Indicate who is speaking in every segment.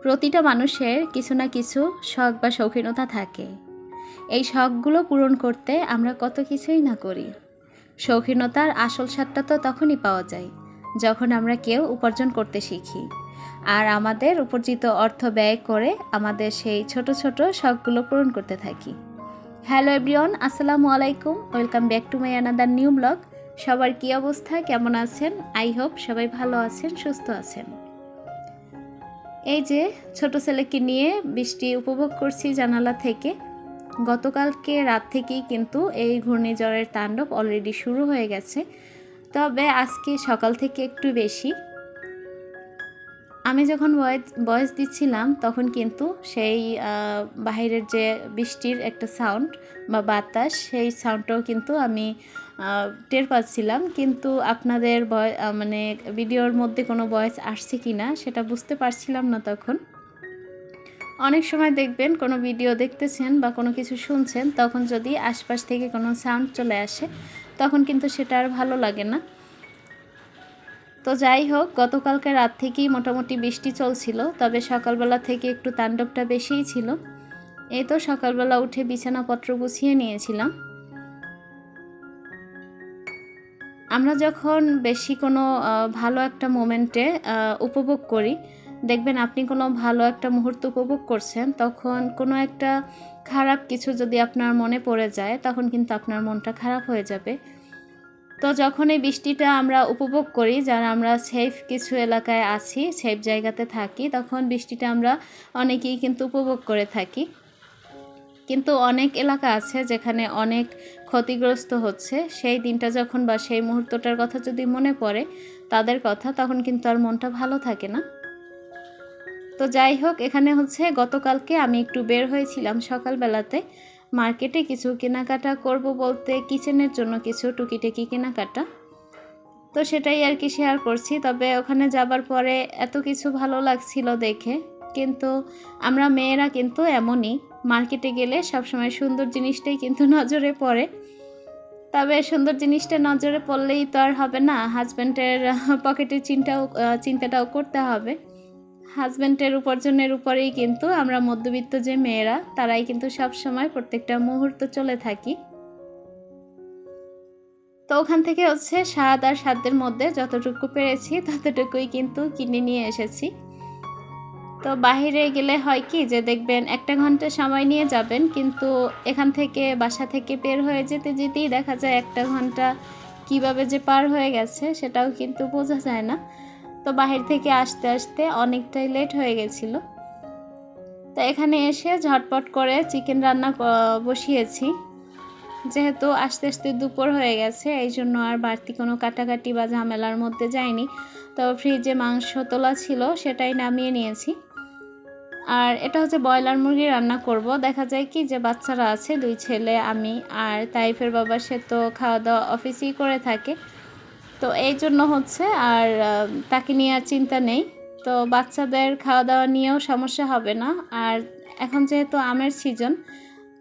Speaker 1: প্রতিটা মানুষের কিছু না কিছু শখ বা শৌখিনতা থাকে। এই শখগুলো পূরণ করতে আমরা কত কিছুই না করি। শৌখিনতার আসল স্বাদটা তো তখনই পাওয়া যায় যখন আমরা কেউ উপার্জন করতে শিখি আর আমাদের উপার্জিত অর্থ ব্যয় করে আমাদের সেই ছোট ছোট শখগুলো পূরণ করতে থাকি। হ্যালো এভরিওয়ান, আসসালামু আলাইকুম, welcome back to my another new blog. সবার কী অবস্থা, কেমন আছেন? আই হোপ সবাই ভালো আছেন, সুস্থ আছেন। এই যে ছোট ছেলেকে নিয়ে বৃষ্টি উপভোগ করছি জানালা থেকে। গতকালকে রাত থেকেই কিন্তু এই ঘূর্ণিঝড়ের তাণ্ডব অলরেডি শুরু হয়ে গেছে, তবে আজকে সকাল থেকে একটু বেশি। আমি যখন ভয়েস দিচ্ছিলাম তখন কিন্তু সেই বাহিরের যে বৃষ্টির একটা সাউন্ড বা বাতাস, সেই সাউন্ডটাও কিন্তু আমি টের পাচ্ছিলাম, কিন্তু আপনাদের মানে ভিডিওর মধ্যে কোনো ভয়েস আসছে কি না সেটা বুঝতে পারছিলাম না তখন। অনেক সময় দেখবেন কোনো ভিডিও দেখতেছেন বা কোনো কিছু শুনছেন, তখন যদি আশপাশ থেকে কোনো সাউন্ড চলে আসে তখন কিন্তু সেটা আর ভালো লাগে না। তো যাই হোক, গতকালকে রাত থেকেই মোটামুটি বৃষ্টি চলছিল, তবে সকালবেলা থেকে একটু তাণ্ডবটা বেশিই ছিল। এই তো সকালবেলা উঠে বিছানাপত্র গুছিয়ে নিয়েছিলাম। আমরা যখন বেশি কোনো ভালো একটা মোমেন্টে উপভোগ করি, দেখবেন আপনি কোনো ভালো একটা মুহূর্ত উপভোগ করছেন, তখন কোনো একটা খারাপ কিছু যদি আপনার মনে পড়ে যায় তখন কিন্তু আপনার মনটা খারাপ হয়ে যাবে। তো যখন এই বৃষ্টিটা আমরা উপভোগ করি, যারা আমরা সেফ কিছু এলাকায় আছি, সেফ জায়গাতে থাকি, তখন বৃষ্টিটা আমরা অনেকেই কিন্তু উপভোগ করে থাকি। কিন্তু অনেক এলাকা আছে যেখানে অনেক ক্ষতিগ্রস্ত হচ্ছে, সেই দিনটা যখন বা সেই মুহূর্তটার কথা যদি মনে পড়ে তাদের কথা, তখন কিন্তু আর মনটা ভালো থাকে না। তো যাই হোক, এখানে হচ্ছে গতকালকে আমি একটু বের হয়েছিলাম সকালবেলাতে মার্কেটে কিছু কেনাকাটা করব, বলতে কিচেনের জন্য কিছু টুকিটাকি কেনাকাটা। তো সেটাই আর কি শেয়ার করছি। তবে ওখানে যাবার পরে এত কিছু ভালো লাগছিল দেখে, কিন্তু আমরা মেয়েরা কিন্তু এমনই, মার্কেটে গেলে সবসময় সুন্দর জিনিসটাই কিন্তু নজরে পড়ে। তবে সুন্দর জিনিসটা নজরে পড়লেই তো আর হবে না, হাজব্যান্ডের পকেটের চিন্তাটাও করতে হবে। হাজব্যান্ডের উপার্জনের উপরেই কিন্তু আমরা মধ্যবিত্ত যে মেয়েরা, তারাই কিন্তু সব সময় প্রত্যেকটা মুহূর্ত চলে থাকি। তো ওখান থেকে হচ্ছে স্বাদ আর সাধ্যের মধ্যে যতটুকু পেরেছি ততটুকুই কিন্তু কিনে নিয়ে এসেছি। তো বাইরে গেলে হয় কি যে দেখবেন 1 ঘন্টা সময় নিয়ে যাবেন, কিন্তু এখান থেকে বাসা থেকে বের হয়ে যেতে যেতেই দেখা যায় 1 ঘন্টা কিভাবে যে পার হয়ে গেছে সেটাও কিন্তু বোঝা যায় না। তো বাহির থেকে আসতে আসতে অনেকটাই লেট হয়ে গেছিল। তো এখানে এসে ঝটপট করে চিকেন রান্না বসিয়েছি। যেহেতু আস্তে আস্তে দুপুর হয়ে গেছে, এই জন্য আর বাড়তি কোনো কাটাকাটি বা ঝামেলার মধ্যে যায়নি। তো ফ্রিজে মাংস তোলা ছিল, সেটাই নামিয়ে নিয়েছি। আর এটা হচ্ছে ব্রয়লার মুরগি রান্না করব। দেখা যায় কি যে বাচ্চারা আছে, 2 ছেলে, আমি আর তাইফের বাবা, সে তো খাওয়া দাওয়া অফিসেই করে থাকে। তো এই জন্য হচ্ছে আর তাকে নিয়ে আর চিন্তা নেই। তো বাচ্চাদের খাওয়া দাওয়া নিয়েও সমস্যা হবে না। আর এখন যেহেতু আমের সিজন,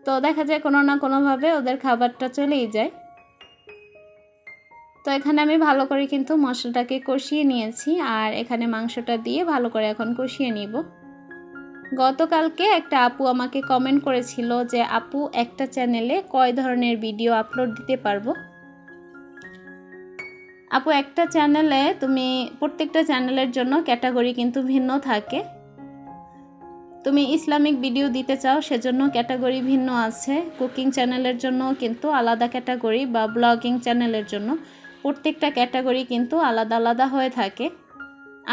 Speaker 1: তো দেখা যায় কোনো না কোনোভাবে ওদের খাবারটা চলেই যায়। তো এখানে আমি ভালো করে কিন্তু মশলাটাকে কষিয়ে নিয়েছি, আর এখানে মাংসটা দিয়ে ভালো করে এখন কষিয়ে নিব। গতকালকে একটা আপু আমাকে কমেন্ট করেছিল যে আপু, একটা চ্যানেলে কয় ধরনের ভিডিও আপলোড দিতে পারবো? আপু, একটা চ্যানেলে তুমি প্রত্যেকটা চ্যানেলের জন্য ক্যাটাগরি কিন্তু ভিন্ন থাকে। তুমি ইসলামিক ভিডিও দিতে চাও, সেজন্য ক্যাটাগরি ভিন্ন আছে। কুকিং চ্যানেলের জন্য কিন্তু আলাদা ক্যাটাগরি, বা ব্লগিং চ্যানেলের জন্য প্রত্যেকটা ক্যাটাগরি কিন্তু আলাদা আলাদা হয়ে থাকে।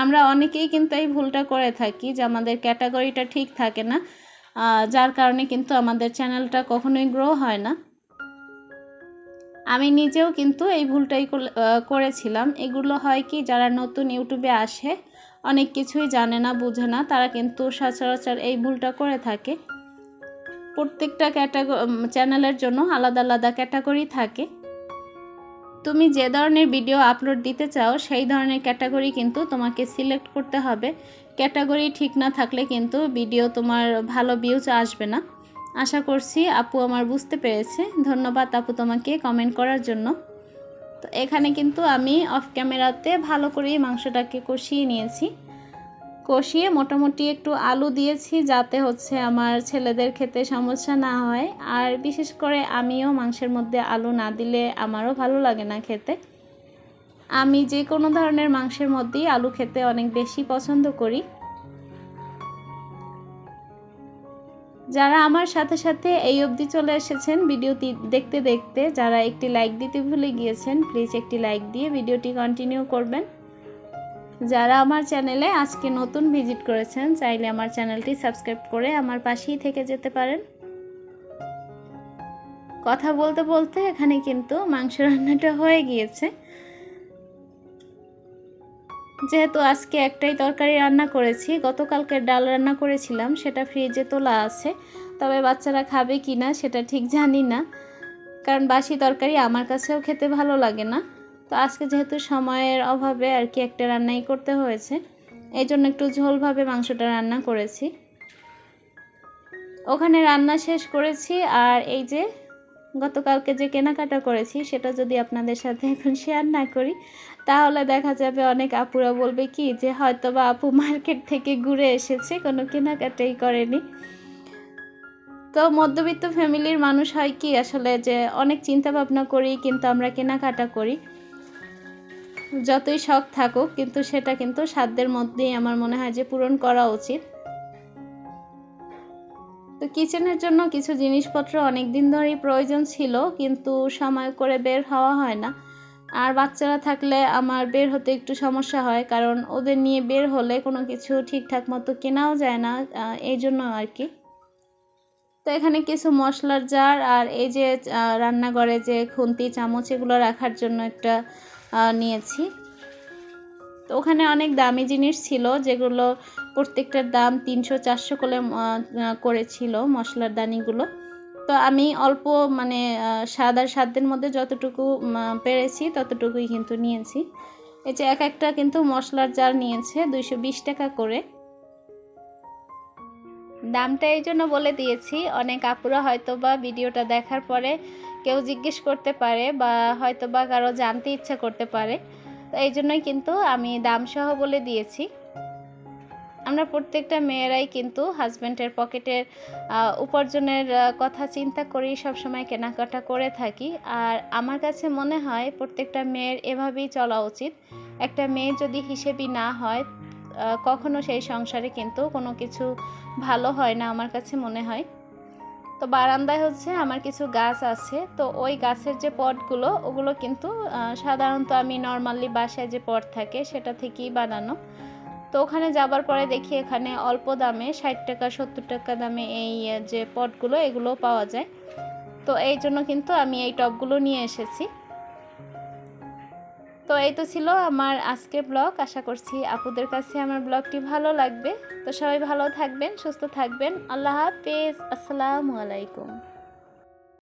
Speaker 1: আমরা অনেকেই কিন্তু এই ভুলটা করে থাকি যে আমাদের ক্যাটাগরিটা ঠিক থাকে না, যার কারণে কিন্তু আমাদের চ্যানেলটা কখনোই গ্রো হয় না। আমি নিজেও কিন্তু এই ভুলটাই করেছিলাম। এগুলো হয় কি, যারা নতুন ইউটিউবে আসে, অনেক কিছুই জানে না, বুঝে না, তারা কিন্তু সচরাচর এই ভুলটা করে থাকে। প্রত্যেকটা চ্যানেলের জন্য আলাদা আলাদা ক্যাটাগরি থাকে। তুমি যে ধরনের ভিডিও আপলোড দিতে চাও সেই ধরনের ক্যাটাগরি কিন্তু তোমাকে সিলেক্ট করতে হবে। ক্যাটাগরি ঠিক না থাকলে কিন্তু ভিডিও তোমার ভালো ভিউজ আসবে না। আশা করছি আপু আমার বুঝতে পেরেছে। ধন্যবাদ আপু তোমাকে কমেন্ট করার জন্য। তো এখানে কিন্তু আমি অফ ক্যামেরাতে ভালো করেই মাংসটাকে কষিয়ে নিয়েছি। কষিয়ে মোটামুটি একটু আলু দিয়েছি, যাতে হচ্ছে আমার ছেলেদের খেতে সমস্যা না হয়। আর বিশেষ করে আমিও মাংসের মধ্যে আলু না দিলে আমারও ভালো লাগে না খেতে। আমি যে কোনো ধরনের মাংসের মধ্যেই আলু খেতে অনেক বেশি পছন্দ করি। যারা আমার সাথে সাথে এই অবধি চলে এসেছেন ভিডিওটি দেখতে দেখতে, যারা একটি লাইক দিতে ভুলে গিয়েছেন, প্লিজ একটি লাইক দিয়ে ভিডিওটি কন্টিনিউ করবেন। যারা আমার চ্যানেলে আজকে নতুন ভিজিট করেছেন, চাইলে আমার চ্যানেলটি সাবস্ক্রাইব করে আমার পাশেই থেকে যেতে পারেন। কথা বলতে বলতে এখানে কিন্তু মাংস রান্নাটা হয়ে গিয়েছে। যেহেতু আজকে একটাই তরকারি রান্না করেছি, গতকালকে ডাল রান্না করেছিলাম, সেটা ফ্রিজে তোলা আছে। তবে বাচ্চারা খাবে কি না সেটা ঠিক জানি না, কারণ বাসি তরকারি আমার কাছেও খেতে ভালো লাগে না। তো আজকে যেহেতু সময়ের অভাবে আর কি একটা রান্নাই করতে হয়েছে, এই জন্য একটু ঝোলভাবে মাংসটা রান্না করেছি। ওখানে রান্না শেষ করেছি, আর এই যে গতকালকে যে কেনাকাটা করেছি সেটা যদি আপনাদের সাথে এখন শেয়ার না করি, তাহলে দেখা যাবে অনেক আপুরা বলবে কি যে হয়তো বা আপু মার্কেট থেকে ঘুরে এসেছে, কোনো কেনাকাটাই করেনি। তো মধ্যবিত্ত ফ্যামিলির মানুষ হয় কি আসলে যে অনেক চিন্তা ভাবনা করি, কিন্তু আমরা কেনাকাটা করি। যতই শখ থাকুক, কিন্তু সেটা কিন্তু সাধ্যের মধ্যেই আমার মনে হয় যে পূরণ করা উচিত। তো কিচেনের জন্য কিছু জিনিসপত্র অনেক দিন ধরেই প্রয়োজন ছিল, কিন্তু সময় করে বের হওয়া হয় না। আর বাচ্চারা থাকলে আমার বের হতে একটু সমস্যা হয়, কারণ ওদের নিয়ে বের হলে কোনো কিছু ঠিকঠাক মতো কেনাও যায় না, এই জন্য আর কি। তো এখানে কিছু মশলার জার, আর এই যে রান্নাঘরে যে খুন্তি চামচ এগুলো রাখার জন্য একটা নিয়েছি। তো ওখানে অনেক দামি জিনিস ছিল, যেগুলো প্রত্যেকটার দাম 300-400 করেছিল মশলার দানিগুলো। তো আমি অল্প মানে সাধ্যের মধ্যে যতটুকু পেরেছি ততটুকুই কিন্তু নিয়েছি। এই যে এক একটা কিন্তু মশলার জার নিয়েছে 220 টাকা করে। দামটা এই জন্য বলে দিয়েছি, অনেক আপুরা হয়তো বা ভিডিওটা দেখার পরে কেউ জিজ্ঞেস করতে পারে, বা হয়তো বা কারো জানতে ইচ্ছা করতে পারে। তো এই জন্যই কিন্তু আমি দামসহ বলে দিয়েছি। আমরা প্রত্যেকটা মেয়েরাই কিন্তু হাজব্যান্ডের পকেটের উপার্জনের কথা চিন্তা করেই সবসময় কেনাকাটা করে থাকি। আর আমার কাছে মনে হয় প্রত্যেকটা মেয়ের এভাবেই চলা উচিত। একটা মেয়ে যদি হিসেবি না হয়, কখনো সেই সংসারে কিন্তু কোনো কিছু ভালো হয় না আমার কাছে মনে হয়। তো বারান্দায় হচ্ছে আমার কিছু গাছ আছে, তো ওই গাছের যে পটগুলো ওগুলো কিন্তু সাধারণত আমি নর্মালি বাসায় যে পট থাকে সেটা থেকেই বানানো। তো ওখানে যাবার পরে দেখি এখানে অল্প দামে 60 টাকা 70 টাকা দামে এই যে পটগুলো এগুলো পাওয়া যায়। তো এই জন্য কিন্তু আমি এই টবগুলো নিয়ে এসেছি। তো এই তো ছিল আমার আজকের ব্লগ। আশা করছি আপুদের কাছে আমার ব্লগটি ভালো লাগবে। তো সবাই ভালো থাকবেন, সুস্থ থাকবেন। আল্লাহ হাফেজ, আসসালামু আলাইকুম।